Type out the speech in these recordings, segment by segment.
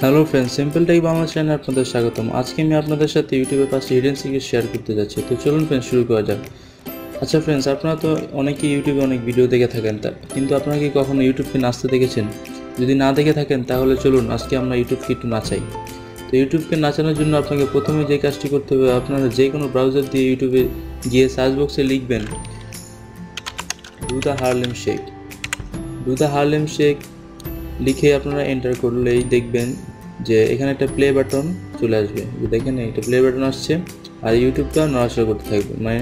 Hello friends, simple tech Bangla চ্যানেলে আপনাদের স্বাগতম। আজকে আমি আপনাদের সাথে ইউটিউবের 5টি হিডেন সিক্রেট শেয়ার করতে যাচ্ছি। তো চলুন ফ্রেন্ডস, শুরু করা যাক। আচ্ছা ফ্রেন্ডস, আপনারা তো অনেকেই ইউটিউবে অনেক ভিডিও দেখে থাকেন, কিন্তু আপনারা কি কখনো ইউটিউবকে নাচতে দেখেছেন? যদি না দেখে থাকেন তাহলে চলুন আজকে আমরা ইউটিউবকে একটু নাচাই। তো ইউটিউবকে নাচানোর জন্য আপনাকে প্রথমে যে কাজটি করতে হবে, আপনারা যে কোনো ব্রাউজার দিয়ে ইউটিউবে গিয়ে সার্চ বক্সে লিখবেন do the Harlem shake. Do the Harlem shake লিখে আপনারা এন্টার করলেই দেখবেন যে এখানে একটা প্লে বাটন চলে আসবে। দেখেন একটা প্লে বাটন আসছে, আর ইউটিউবটা নড়াচড়া করতে থাকবে, মানে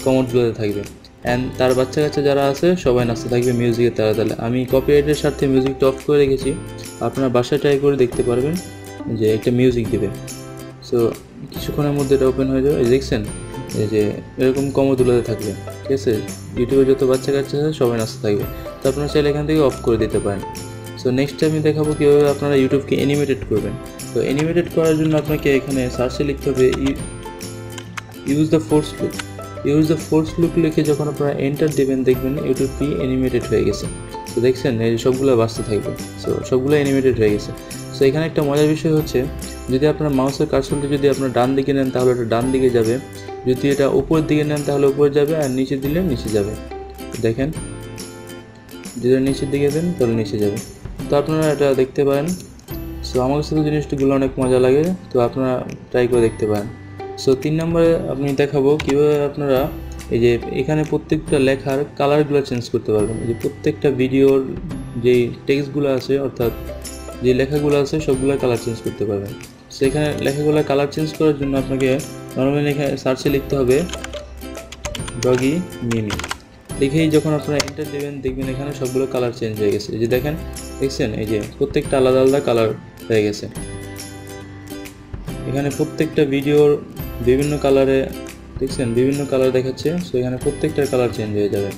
কমেন্টগুলোতে থাকবে, অ্যান্ড তার বাচ্চা কাচ্চা যারা আছে সবাই নাচতে থাকবে মিউজিকের তালে তালে। আমি কপিরাইটের সাথে মিউজিকটা অফ করে রেখেছি, আপনারা বাসায় ট্রাই করে দেখতে পারবেন যে একটা মিউজিক দেবে। সো কিছুক্ষণের মধ্যে এটা ওপেন হয়ে যাবে। দেখছেন এই যে এরকম কমোদুলাতে থাকবে, ঠিক আছে? ইউটিউবে যত বাচ্চা কাচ্চা আছে সবাই নাচতে থাকবে। তো আপনারা চাইলে এখান থেকে অফ করে দিতে পারেন। সো নেক্সট আমি দেখাবো কীভাবে আপনারা ইউটিউবকে অ্যানিমেটেড করবেন। তো অ্যানিমেটেড করার জন্য আপনাকে এখানে সার্চে লিখতে হবে use the force look. Use the force look লিখে যখন আপনারা এন্টার দেবেন দেখবেন ইউটিউবটি অ্যানিমেটেড হয়ে গেছে। তো দেখছেন এই সবগুলো বাঁচতে থাকবে, সো সবগুলো অ্যানিমেটেড হয়ে গেছে। সো এখানে একটা মজার বিষয় হচ্ছে, যদি আপনার মাউসের কার্সরটা যদি আপনার ডান দিকে নেন তাহলে এটা ডান দিকে যাবে, যদি এটা উপরের দিকে নেন তাহলে উপরে যাবে, আর নিচে দিলে নিচে যাবে। দেখেন যদি নিচের দিকে দেন তাহলে নিচে যাবে। তো আপনারা এটা দেখতে পারেন। সো আমার কাছে তো জিনিসগুলো অনেক মজা লাগে, তো আপনারা ট্রাই করে দেখতে পারেন। সো 3 নম্বরে আপনি দেখাবো কীভাবে আপনারা এই যে এখানে প্রত্যেকটা লেখার কালারগুলো চেঞ্জ করতে পারবেন। এই যে প্রত্যেকটা ভিডিওর যেই টেক্সটগুলো আছে, অর্থাৎ যে লেখাগুলো আছে সবগুলো কালার চেঞ্জ করতে পারবেন। সো এখানে লেখাগুলো কালার চেঞ্জ করার জন্য আপনাকে নর্মালি এখানে সার্চে লিখতে হবে ডগি মিমি। লিখেই যখন আপনারা এন্টার দেবেন দেখবেন এখানে সবগুলো কালার চেঞ্জ হয়ে গেছে। এই যে দেখছেন এই যে প্রত্যেকটা আলাদা আলাদা কালার হয়ে গেছে। এখানে প্রত্যেকটা ভিডিওর বিভিন্ন কালারে দেখছেন বিভিন্ন কালার দেখাচ্ছে। সো এখানে প্রত্যেকটার কালার চেঞ্জ হয়ে যাবে।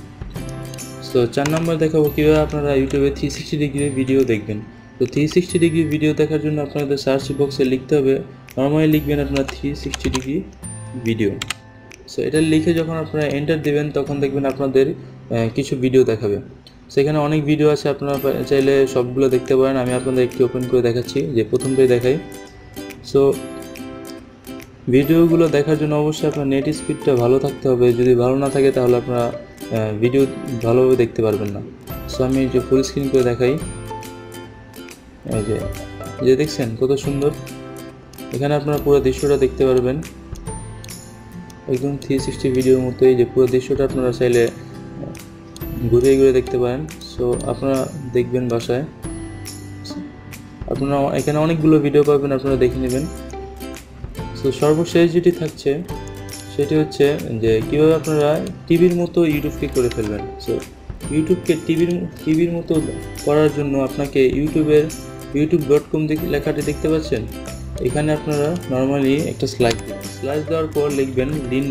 সো 4 নম্বর দেখাবো কীভাবে আপনারা ইউটিউবে 360 ডিগ্রি ভিডিও দেখবেন। তো 360 ডিগ্রি ভিডিও দেখার জন্য আপনাদের সার্চ বক্সে লিখতে হবে, নর্মালি লিখবেন আপনারা 360 ডিগ্রি ভিডিও। সো এটা লিখে যখন আপনারা এন্টার দেবেন তখন দেখবেন আপনাদের কিছু ভিডিও দেখাবে। সেখানে অনেক ভিডিও আছে, আপনারা চাইলে সবগুলো দেখতে পারেন। আমি আপনাদের একটি ওপেন করে দেখাচ্ছি, যে প্রথমটাই দেখাই। সো ভিডিওগুলো দেখার জন্য অবশ্যই আপনার নেট স্পিডটা ভালো থাকতে হবে, যদি ভালো না থাকে তাহলে আপনারা ভিডিও ভালোভাবে দেখতে পারবেন না। সো আমি যে ফুল স্ক্রিন করে দেখাই, এই যে দেখছেন কত সুন্দর। এখানে আপনারা পুরো দৃশ্যটা দেখতে পারবেন একদম 360 ভিডিওর মতো। এই যে পুরো দৃশ্যটা আপনারা চাইলে ঘুরে ঘুরে দেখতে পারেন। সো আপনারা দেখবেন বাসায়, আপনারা এখানে অনেকগুলো ভিডিও পাবেন, আপনারা দেখে নেবেন। সো সর্বশেষ যেটি থাকছে সেটি হচ্ছে যে কীভাবে আপনারা টিভির মতো ইউটিউবকে করে ফেলবেন। সো ইউটিউবকে টিভির মতো করার জন্য আপনাকে youtube.com লেখাটি দেখতে পাচ্ছেন। এখানে আপনারা নর্মালি একটা স্লাইড দেওয়ার পর লিখবেন লিন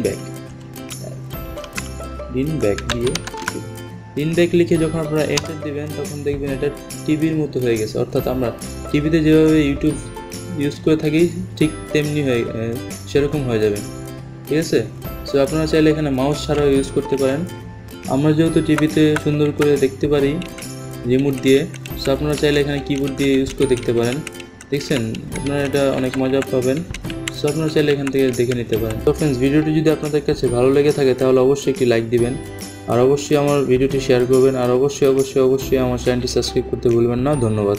ব্যাক লিখে যখন আপনারা এন্টার দেবেন তখন দেখবেন এটা টিভির মতো হয়ে গেছে। অর্থাৎ আমরা টিভিতে যেভাবে ইউটিউব ইউজ করে থাকি ঠিক তেমনি সেরকম হয়ে যাবে, ঠিক আছে? সো আপনারা চাইলে এখানে মাউস ছাড়াও ইউজ করতে পারেন। আমরা যেহেতু টিভিতে সুন্দর করে দেখতে পারি রিমোট দিয়ে, সো আপনারা চাইলে এখানে কিবোর্ড দিয়ে ইউজ করে দেখতে পারেন। দেখছেন আপনারা এটা অনেক মজা পাবেন। সো আপনারা চাইলে এখান থেকে দেখে নিতে পারেন। তো ফ্রেন্ডস, ভিডিওটি যদি আপনাদের কাছে ভালো লেগে থাকে তাহলে অবশ্যই একটি লাইক দিবেন, আর অবশ্যই আমার ভিডিওটি শেয়ার করবেন, আর অবশ্যই আমার চ্যানেলটি সাবস্ক্রাইব করতে ভুলবেন না। ধন্যবাদ।